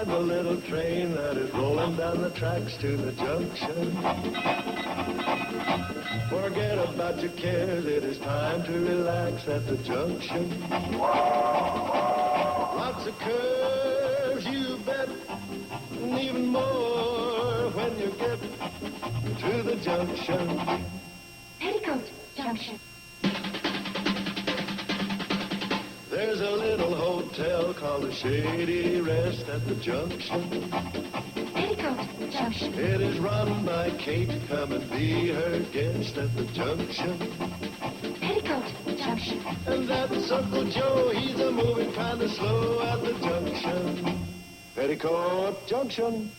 I'm a little train that is rolling down the tracks to the junction. Forget about your cares, it is time to relax at the junction. Lots of curves, you bet, and even more when you get to the junction. Petticoat Junction. There's a little hotel called the Shady Rest at the junction. Petticoat Junction. It is run by Kate. Come and be her guest at the junction. Petticoat Junction. And that's Uncle Joe. He's a moving kind of slow at the junction. Petticoat Junction.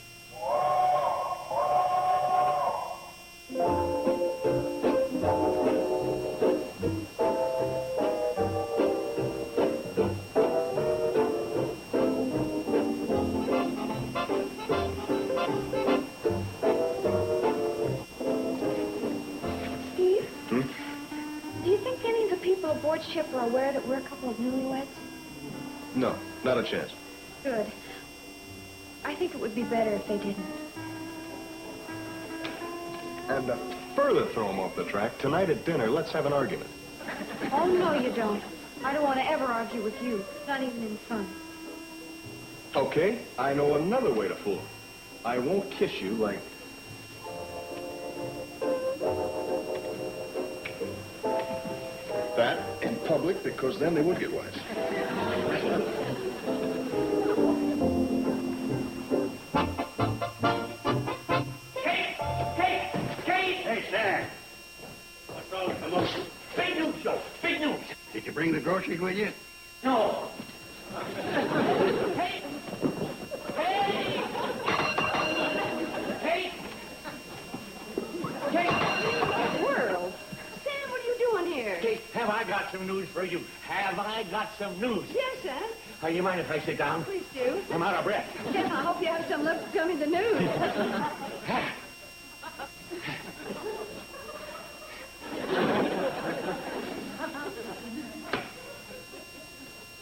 Aboard ship are aware that we're a couple of newlyweds? No, not a chance. Good. I think it would be better if they didn't. And further throw him off the track, tonight at dinner, let's have an argument. Oh, no, you don't. I don't want to ever argue with you, not even in fun. Okay, I know another way to fool him. I won't kiss you like... that in public, because then they would get wise. Kate! Kate! Kate! Hey, Sam. What's all the commotion? Big news, Joe. Big news. Did you bring the groceries with you? No. Kate! Kate! Kate! Kate! World. Sam, what are you doing here? Kate, have I got some news for you? Have I got some news? Yes, Sam. You mind if I sit down? Please do. I'm out of breath. Yes, I hope you have some left to tell me the news.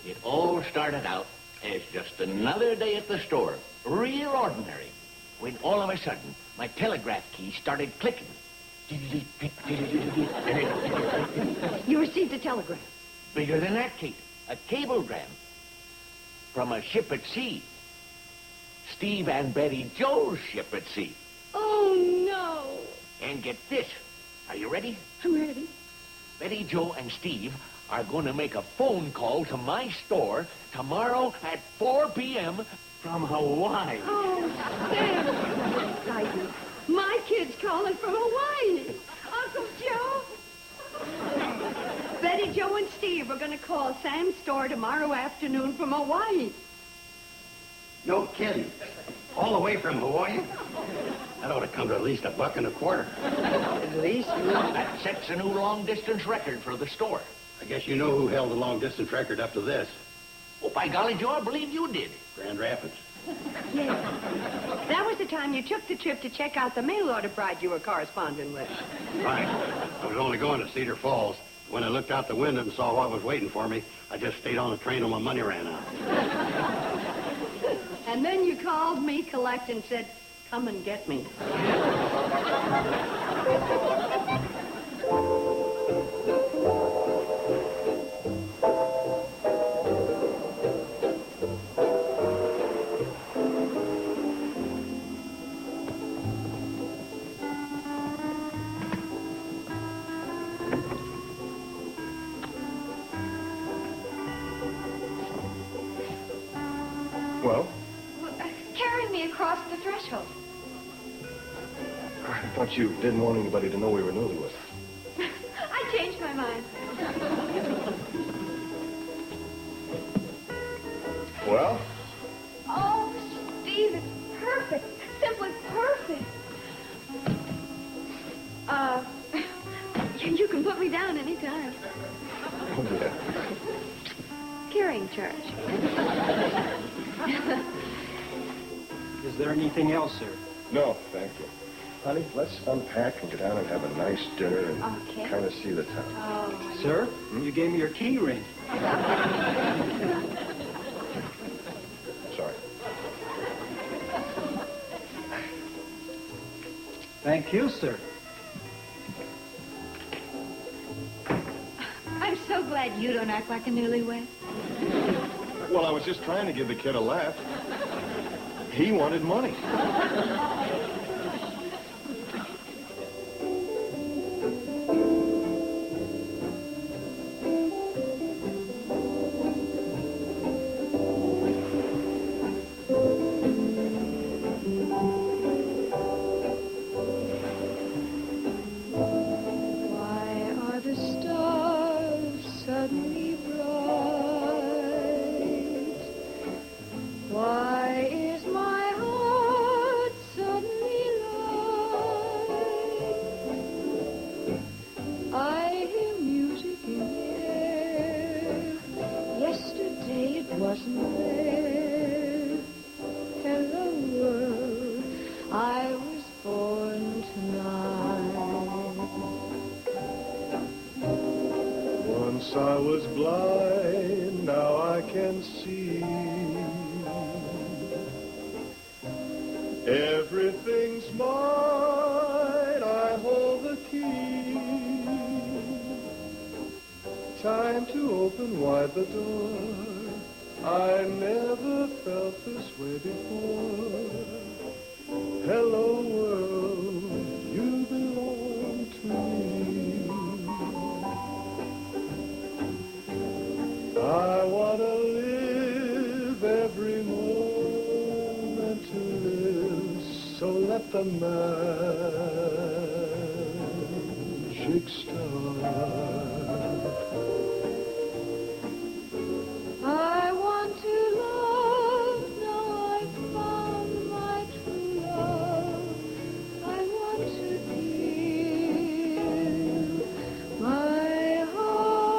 It all started out as just another day at the store, real ordinary, when all of a sudden my telegraph key started clicking. You received a telegram. Bigger than that, Kate. A cablegram from a ship at sea. Steve and Betty Joe's ship at sea. Oh, no. And get this. Are you ready? I'm ready. Betty Joe and Steve are going to make a phone call to my store tomorrow at 4 p.m. from Hawaii. Oh, Sam, that's exciting. My kid's calling from Hawaii. Uncle Joe. Betty, Joe, and Steve are going to call Sam's store tomorrow afternoon from Hawaii. No kidding. All the way from Hawaii? That ought to come to at least $1.25. At least. That sets a new long-distance record for the store. I guess you know who held the long-distance record up to this. Oh, by golly, Joe, I believe you did. Grand Rapids. Yes. That was the time you took the trip to check out the mail order bride you were corresponding with. Right. I was only going to Cedar Falls. When I looked out the window and saw what was waiting for me, I just stayed on the train till my money ran out. And then you called me, collect, and said, come and get me. Well? Carry me across the threshold. I thought you didn't want anybody to know we were newlyweds. I changed my mind. Well? Oh, Steve, it's perfect. Simply perfect. You can put me down anytime. Oh, yeah. Carrying charge. Is there anything else, sir? No, thank you. Honey, let's unpack and go down and have a nice dinner and Okay. kind of see the town. Oh. Sir, you gave me your key ring. Sorry. Thank you, sir. I'm so glad you don't act like a newlywed. Well, I was just trying to give the kid a laugh. He wanted money. Why are the stars suddenly bright? Why is my heart suddenly light? I hear music in the air. Yesterday it wasn't there. Hello world, I was born tonight. Once I was blind, now I can see. Everything's mine, I hold the key. Time to open wide the door. I never felt this way before. Hello world, you belong to me. I want to live every moment to live, so let the magic start. I want to love, now I've found my true love. I want to give my heart.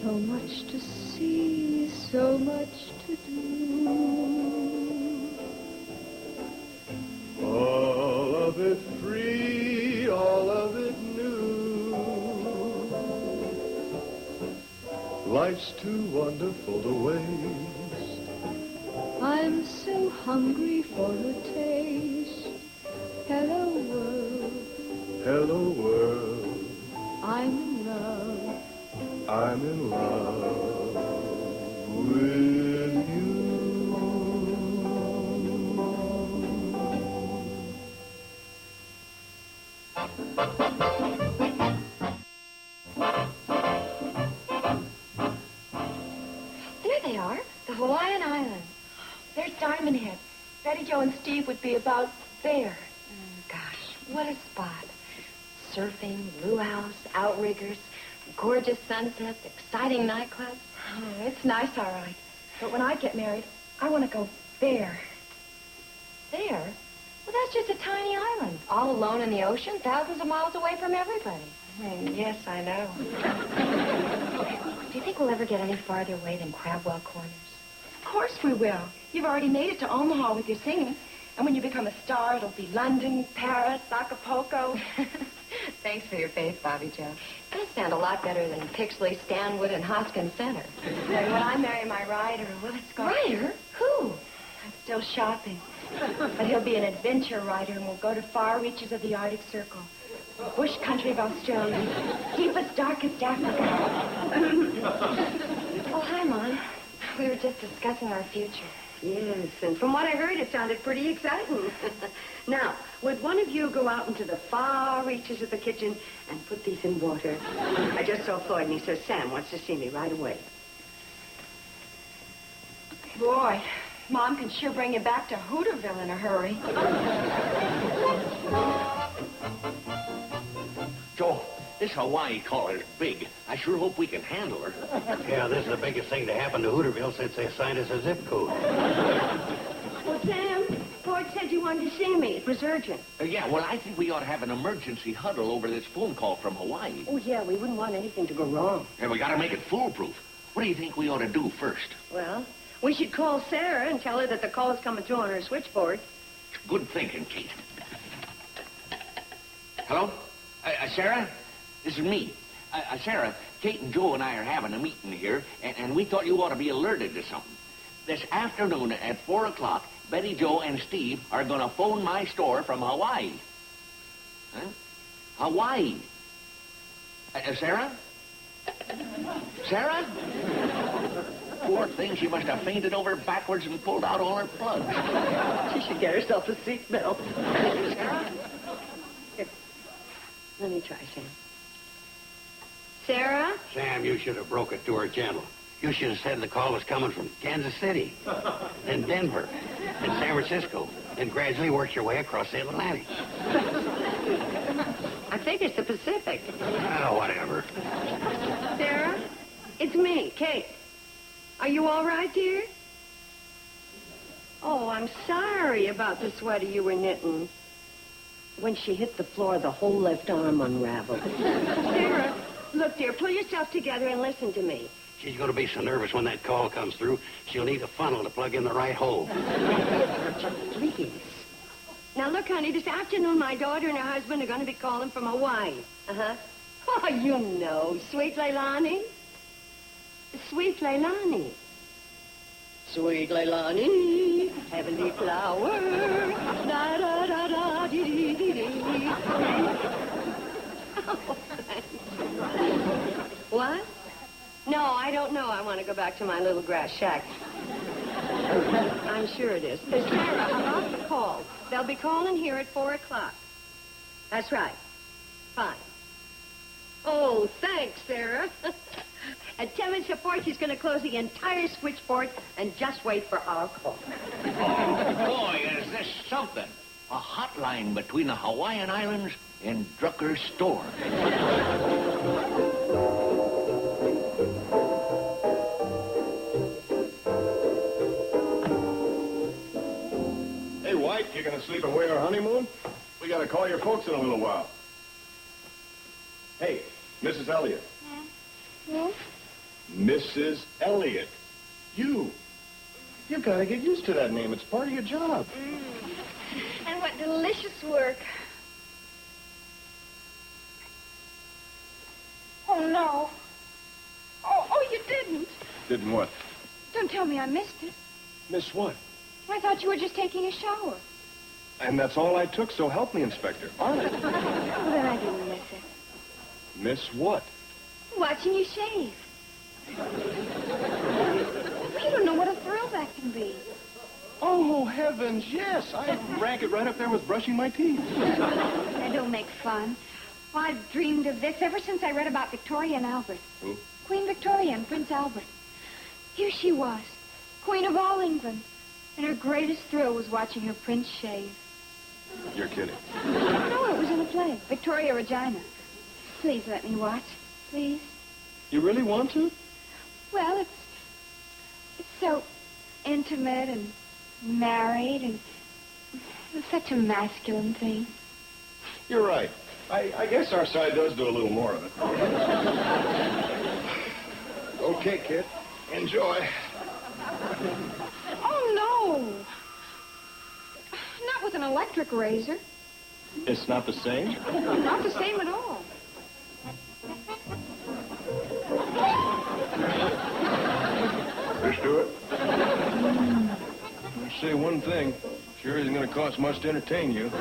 So much to see, so much to do. All of it free, all of it new. Life's too wonderful to waste. I'm so hungry for a taste. Hello world, Hello world, I'm in love. I'm in love with you. There they are, the Hawaiian Islands. There's Diamond Head. Betty Jo and Steve would be about there. Gosh, what a spot. Surfing, luau's, outriggers, gorgeous sunsets, exciting nightclubs. Oh, it's nice, all right. But when I get married, I want to go there. There? Well, that's just a tiny island, all alone in the ocean, thousands of miles away from everybody. Yes, I know. Do you think we'll ever get any farther away than Crabwell Corners? Of course we will. You've already made it to Omaha with your singing. And when you become a star, it'll be London, Paris, Acapulco. Thanks for your faith, Bobby Jo. It'll sound a lot better than Pixley, Stanwood, and Hoskins Center. And when I marry my rider, well, it's going... Rider? Who? I'm still shopping. But he'll be an adventure rider, and we'll go to far reaches of the Arctic Circle. Bush country of Australia. Deepest, darkest Africa. Oh, hi, Mom. We were just discussing our future. Yes, and from what I heard, it sounded pretty exciting. Now, would one of you go out into the far reaches of the kitchen and put these in water? I just saw Floyd, and he says Sam wants to see me right away. Boy, Mom can sure bring you back to Hooterville in a hurry. Joe, this Hawaii caller's big. I sure hope we can handle her. Yeah, this is the biggest thing to happen to Hooterville since they assigned us a zip code. Well, Sam, Floyd said you wanted to see me. It was urgent. Yeah, well, I think we ought to have an emergency huddle over this phone call from Hawaii. Oh, yeah, we wouldn't want anything to go wrong. And we got to make it foolproof. What do you think we ought to do first? Well, we should call Sarah and tell her that the call is coming through on her switchboard. Good thinking, Kate. Hello? Sarah? This is me. Sarah, Kate and Joe and I are having a meeting here, and we thought you ought to be alerted to something. This afternoon at 4 o'clock, Betty Joe and Steve are going to phone my store from Hawaii. Huh? Hawaii. Sarah? Sarah? Poor thing, she must have fainted over backwards and pulled out all her plugs. She should get herself a seatbelt. Sarah? Here. Let me try, Sam. Sarah? Sam, you should have broke it to her gentle. You should have said the call was coming from Kansas City, then Denver, then San Francisco, then gradually worked your way across the Atlantic. I think it's the Pacific. Oh, whatever. Sarah? It's me, Kate. Are you all right, dear? Oh, I'm sorry about the sweater you were knitting. When she hit the floor, the whole left arm unraveled. Sarah, look, dear, pull yourself together and listen to me. She's going to be so nervous when that call comes through, she'll need a funnel to plug in the right hole. Please. Now, look, honey, this afternoon my daughter and her husband are going to be calling from Hawaii. Uh-huh. Oh, you know, Sweet Leilani. Sweet Leilani. Sweet Leilani, heavenly flower. Da-da-da-da-dee-dee-dee-dee. Oh, thanks. What? No, I don't know. I want to go back to my little grass shack. I'm sure it is. Sarah, I'm off the call. They'll be calling here at 4 o'clock. That's right. Fine. Oh, thanks, Sarah. At 10 minutes to 4, she's going to close the entire switchboard and just wait for our call. Oh, boy, is this something. A hotline between the Hawaiian Islands and Drucker's store. Hey, White, you gonna sleep away our honeymoon? We gotta call your folks in a little while. Hey, Mrs. Elliott. Hmm? Mrs. Elliott. You gotta get used to that name. It's part of your job. And what delicious work. Oh, no. Oh, you didn't. Didn't what? Don't tell me I missed it. Miss what? I thought you were just taking a shower. And that's all I took, so help me, Inspector. Honest. Well, then I didn't miss it. Miss what? Watching you shave. You don't know what a thrill that can be. Oh, heavens, yes. I rank it right up there with brushing my teeth. Now, don't make fun. Well, I've dreamed of this ever since I read about Victoria and Albert. Who? Queen Victoria and Prince Albert. Here she was, Queen of all England. And her greatest thrill was watching her prince shave. You're kidding. No, it was in a play, Victoria Regina. Please let me watch, please. You really want to? Well, it's so intimate and married and it's such a masculine thing. You're right. I guess our side does do a little more of it. Okay, kid. Enjoy. Oh, no. Not with an electric razor. It's not the same? Not the same at all. Just do it. I'll say one thing. Sure isn't going to cost much to entertain you.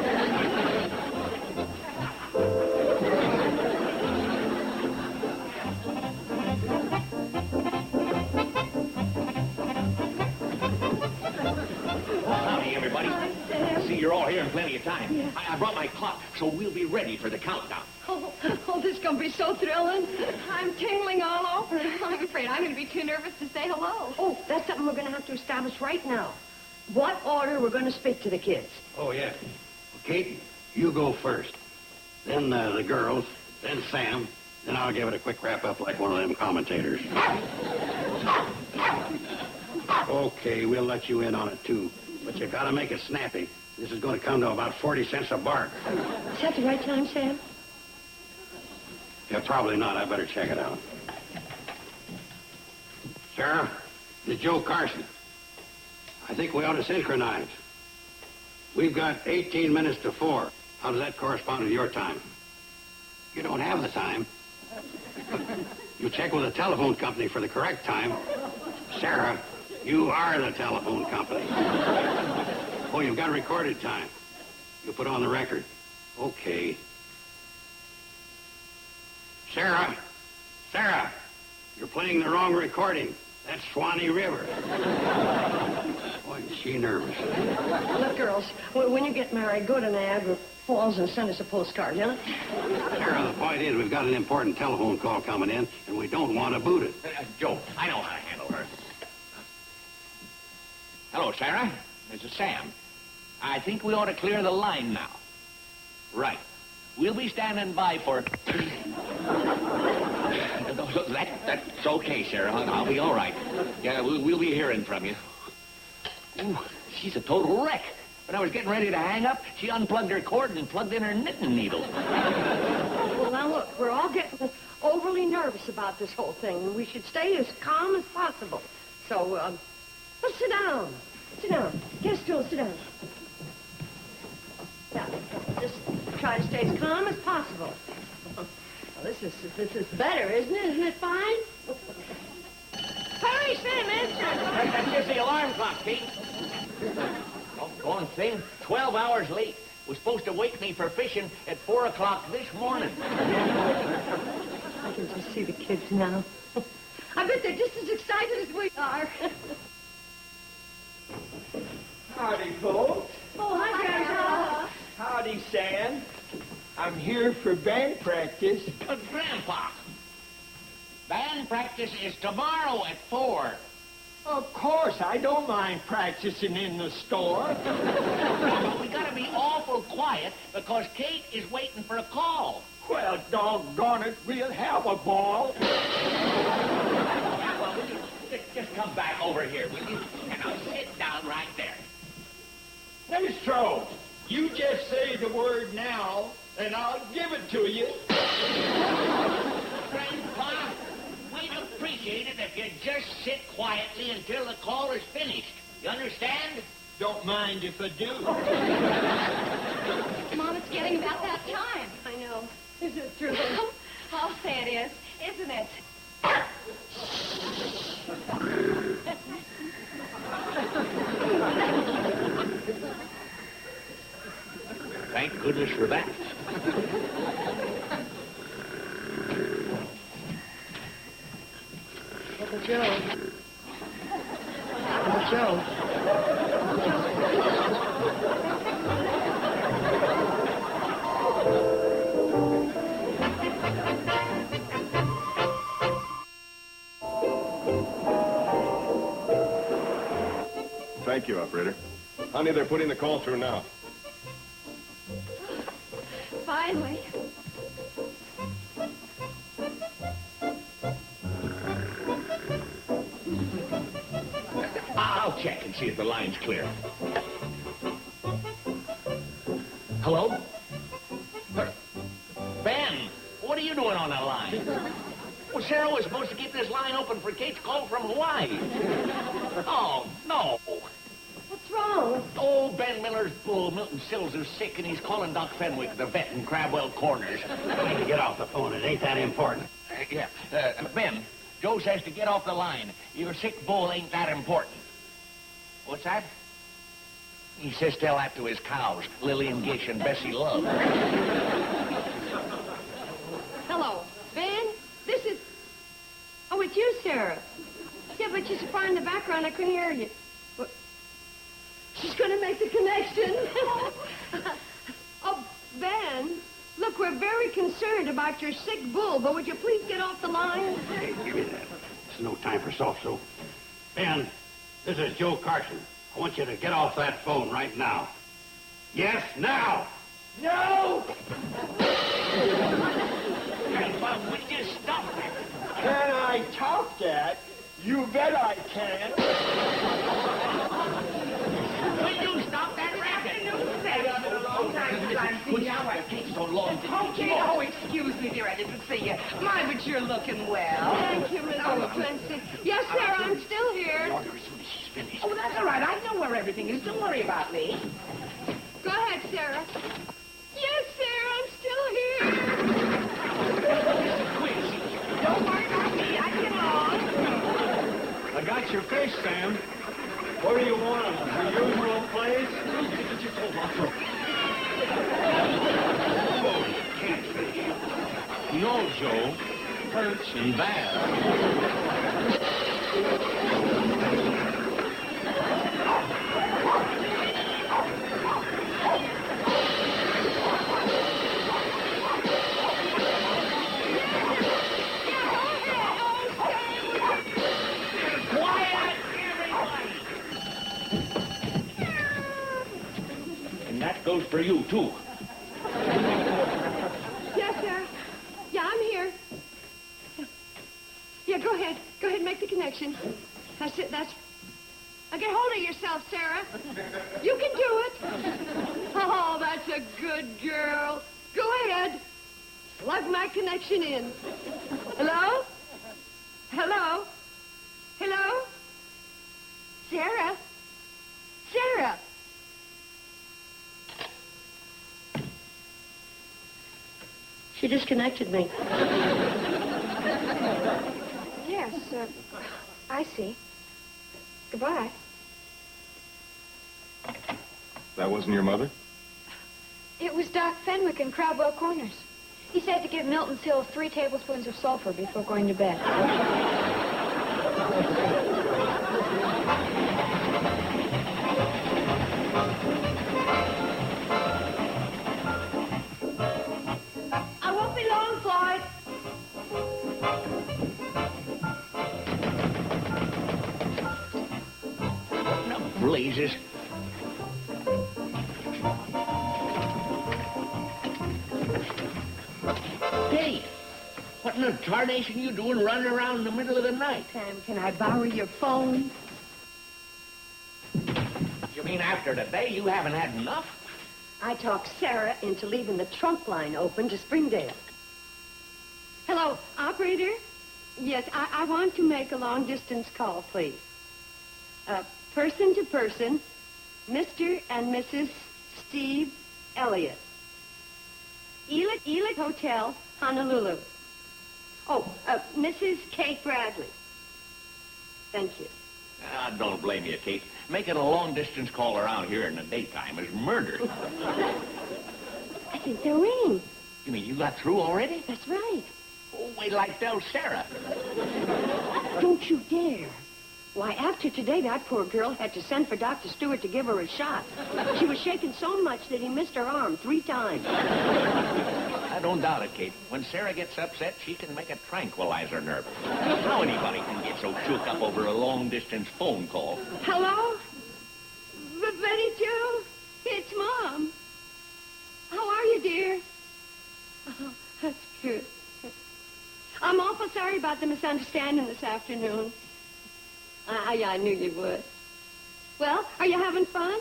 Howdy, everybody. I see you're all here in plenty of time. Yeah. I brought my clock, so we'll be ready for the countdown. Oh, this is going to be so thrilling. I'm tingling all over. I'm afraid I'm going to be too nervous to say hello. Oh, that's something we're going to have to establish right now. What order we're going to speak to the kids. Oh, yeah. Well, Kate, you go first. Then the girls, then Sam. Then I'll give it a quick wrap-up like one of them commentators. Okay, we'll let you in on it, too. But you got to make it snappy. This is going to come to about 40 cents a bark. Is that the right time, Sam? Yeah, probably not. I better check it out. Sarah, this is Joe Carson. I think we ought to synchronize. We've got 18 minutes to 4. How does that correspond with your time? You don't have the time. You check with the telephone company for the correct time. Sarah, you are the telephone company. Oh, you've got recorded time. You put on the record. Okay. Sarah! Sarah! You're playing the wrong recording. That's Swanee River. Boy, is she nervous. Look, girls, when you get married, go to Niagara Falls and send us a postcard, yeah? Sarah, the point is we've got an important telephone call coming in, and we don't want to boot it. Joe, I know how to handle her. Hello, Sarah. This is Sam. I think we ought to clear the line now. Right. We'll be standing by for... That's okay, Sarah. I'll be all right. Yeah, we'll be hearing from you. Ooh, she's a total wreck. When I was getting ready to hang up, she unplugged her cord and plugged in her knitting needle. Well, now, look, we're all getting overly nervous about this whole thing, and we should stay as calm as possible. So, let's sit down. Sit down. Get a stool, sit down. Yeah, just try to stay as calm as possible. Well, this is better, isn't it? Isn't it fine? Hurry, Sam, answer. That's just the alarm clock, Pete. Doggone thing. 12 hours late. Was supposed to wake me for fishing at 4 o'clock this morning. I can just see the kids now. I bet they're just as excited as we are. Howdy, folks. Oh, hi, Grandpa. Howdy, Sam. I'm here for band practice. But Grandpa, band practice is tomorrow at 4. Of course, I don't mind practicing in the store. But we gotta be awful quiet because Kate is waiting for a call. Well, doggone it, we'll have a ball. Well, will you just come back over here, will you? And I'll sit down right there. Maestro, you just say the word now, and I'll give it to you. Grandpa, we'd appreciate it if you'd just sit quietly until the call is finished. You understand? Don't mind if I do. Mom, it's getting about that time. I know. Is it true? I'll say it is, isn't it? Thank goodness for that. Uncle Joe. Uncle Joe. Thank you, operator. Honey, they're putting the call through now. Finally. I'll check and see if the line's clear. Hello? Ben, what are you doing on that line? Well, Sarah was supposed to keep this line open for Kate's call from Hawaii. Oh, no. What's wrong? Oh, Ben Miller's bull, Milton Sills, is sick, and he's calling Doc Fenwick, the vet in Crabwell Corners. I need to get off the phone. It ain't that important. Ben, Joe says to get off the line. Your sick bull ain't that important. What's that? He says tell that to his cows, Lillian Gish and Bessie Love. Hello, Ben? This is... Oh, it's you, Sarah. Yeah, but you're so far in the background, I couldn't hear you. What? She's going to make the connection. Oh, Ben, look, we're very concerned about your sick bull, but would you please get off the line? Hey, give me that. It's no time for soft-soap. Ben, this is Joe Carson. I want you to get off that phone right now. Yes, now! No! Grandpa, would you stop that? Can I top that? You bet I can. Will you stop that racket? Kate's so long. Okay, oh, excuse me, dear, I didn't see you. My, but you're looking well. Thank you, Miss Clancy. Yes, Sarah, I'm still here. She's finished. Oh, that's all right. I know where everything is. Don't worry about me. Go ahead, Sarah. Yes, Sarah, I'm still here. Don't worry about me. I get along. I got your fish, Sam. Where do you want them? Your usual place? No, Joe. Hurts and bad. Quiet, everybody! And that goes for you, too. Yes, sir. Yeah, I'm here. Yeah, go ahead. Go ahead and make the connection. That's it. That's... Now get hold of yourself, Sarah. You can do it. Oh, that's a good girl. Go ahead. Plug my connection in. Hello? Hello? Hello? Sarah? Sarah? She disconnected me. Yes, I see. Goodbye. That wasn't your mother? It was Doc Fenwick in Crabwell Corners. He said to give Milton Sills 3 tablespoons of sulfur before going to bed. I won't be long, Floyd. No blazes. Hey, what in the tarnation you doing running around in the middle of the night? Sam, can I borrow your phone? You mean after today you haven't had enough? I talked Sarah into leaving the trunk line open to Springdale. Hello, operator? Yes, I want to make a long-distance call, please. Person to person, Mr. and Mrs. Steve Elliott. Elliott Hotel, Honolulu. Oh, Mrs. Kate Bradley. Thank you. Don't blame you, Kate. Making a long-distance call around here in the daytime is murder. I think they're ringing. You mean you got through already? That's right. Oh, wait till I tell Sarah. Don't you dare. Why, after today, that poor girl had to send for Dr. Stewart to give her a shot. She was shaking so much that he missed her arm 3 times. I don't doubt it, Kate. When Sarah gets upset, she can make a tranquilizer nerve. How anybody can get so shook up over a long-distance phone call? Hello? Betty Jo? It's Mom. How are you, dear? Oh, that's good. I'm awful sorry about the misunderstanding this afternoon. I knew you would. Well, are you having fun?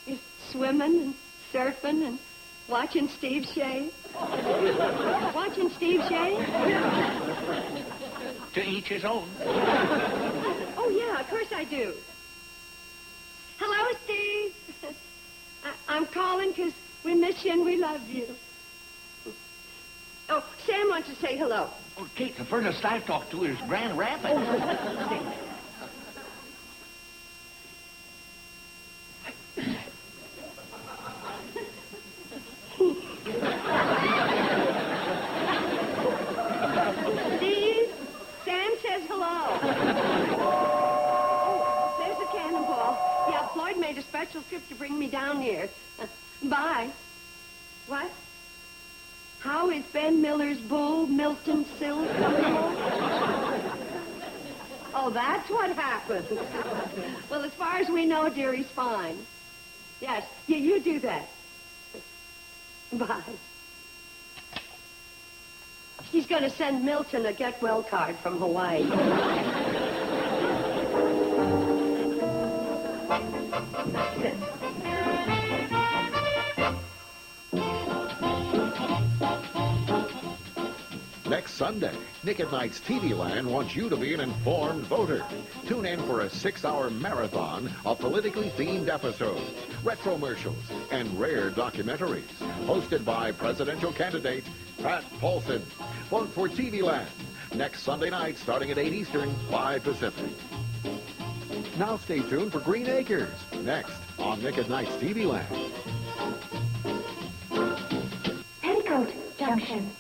You're swimming and surfing and watching Steve shave? Watching Steve shave? To each his own. Oh, yeah, of course I do. Hello, Steve. I'm calling because we miss you and we love you. Oh, Sam wants to say hello. Oh, Kate, the furthest I've talked to is Grand Rapids. Steve, Sam says hello. Oh, there's a cannonball. Yeah, Floyd made a special trip to bring me down here. Bye. What? How is Ben Miller's bull, Milton Sills, coming along? Oh, that's what happened. Well, as far as we know, dear, he's fine. Yes, you do that. Bye. She's going to send Milton a get-well card from Hawaii. Next Sunday, Nick at Night's TV Land wants you to be an informed voter. Tune in for a 6-hour marathon of politically themed episodes, retromercials, and rare documentaries. Hosted by presidential candidate Pat Paulson. Vote for TV Land next Sunday night starting at 8 Eastern, 5 Pacific. Now stay tuned for Green Acres, next on Nick at Night's TV Land. Petticoat Junction.